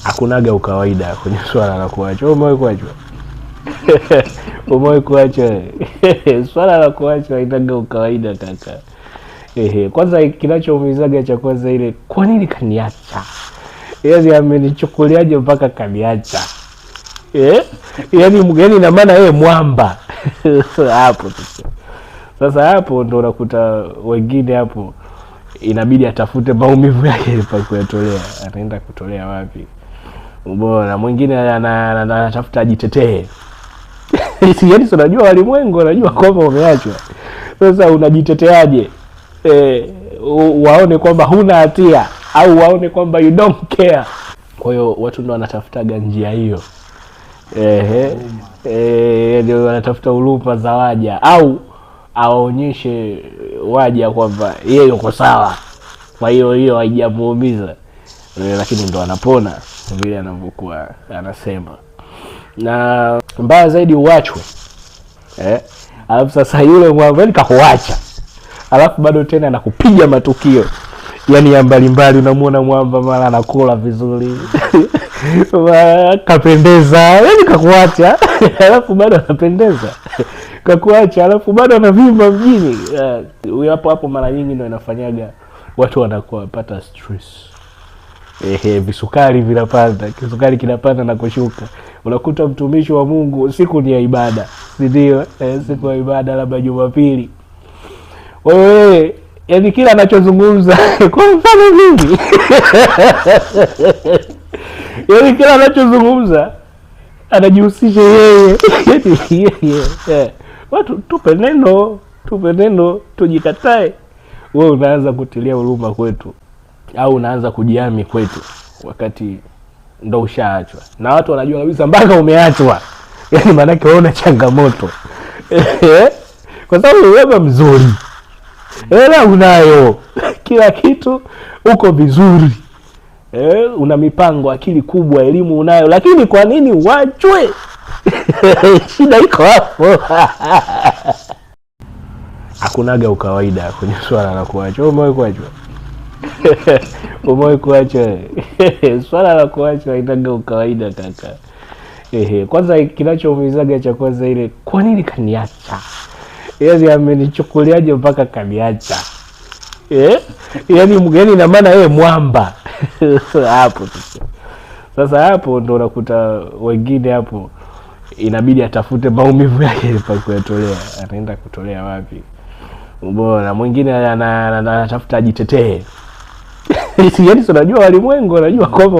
hakunaga ukawaida kwenye swala la kuacha. Umewahi kuachwa? Umewahi kuachwa? Swala la kuachwa hainaga ukawaida kaka. Kwanza kinachoumizaga cha kwanza ile, kwa nini kaniacha? Yaani amenichukuliaje mpaka kaniacha? Yaani na maana yeye mwamba. Hapo sasa hapo ndo unakuta wengine hapo inabidi atafute maumivu yake pa kuyatolea. Anaenda kutolea wapi? Mbona mwingine anatafuta ajitetee. Yaani unajua walimwengu wanajua kwamba umeachwa. Sasa unajiteteaje? Waone kwamba huna hatia au waone kwamba you don't care. Kwa hiyo watu ndo wanatafutaga njia hiyo. Ndio wanatafuta huruma za waja au awaonyeshe waja kwamba yeye yuko sawa. Kwa hiyo haijamuumiza. Lakini ndo anapona vile anavyokuwa anasema. Na mbaya zaidi uachwe. Alafu sasa yule mwamba kakuacha. Alafu bado tena anakupiga matukio. Yaani ya mbalimbali, unamuona mwamba mara anakula vizuri. Kapendeza. Yaani kakuacha. Alafu bado anapendeza. Kakuacha alafu bado anavimba mjini. Huyo hapo mara nyingi ndio inafanyaga watu wanakuwa pata stress. Visukari vinapanda, kisukari kinapanda na kushuka. Unakuta mtumishi wa Mungu siku ni ya ibada, si ndio? Siku ya ibada labda Jumapili. Wewe yaani kila anachozungumza kwa mfano mimi. Yaani kila anachozungumza anajihusisha yeye. Watu tupe neno tujikatae. Wewe unaanza kutilia huruma kwetu au unaanza kujiami kwetu wakati ndo ushaachwa. Na watu wanajua kabisa mpaka umeachwa. Yaani maana yake una changamoto. Kwa sababu wewe mzuri. Hela unayo. Kila kitu uko vizuri. Una mipango, akili kubwa, elimu unayo, lakini kwa nini uachwe? Shida iko hapo. Hakunaga ukawaida kwenye swala la kuachwa. Umewahi kuachwa? Umewahi kuachwa? Swala la kuachwa hainaga ukawaida kaka. Kwanza kinachoumizaga cha kwanza ile, kwa nini kaniacha? Yaani amenichukuliaje mpaka kaniacha? Yaani na maana yeye mwamba. Hapo sasa hapo ndo unakuta wengine hapo inabidi atafute maumivu yake pa kuyatolea. Anaenda kutolea wapi? Mbona mwingine anatafuta ajitetee. Yaani unajua walimwengu wanajua kwamba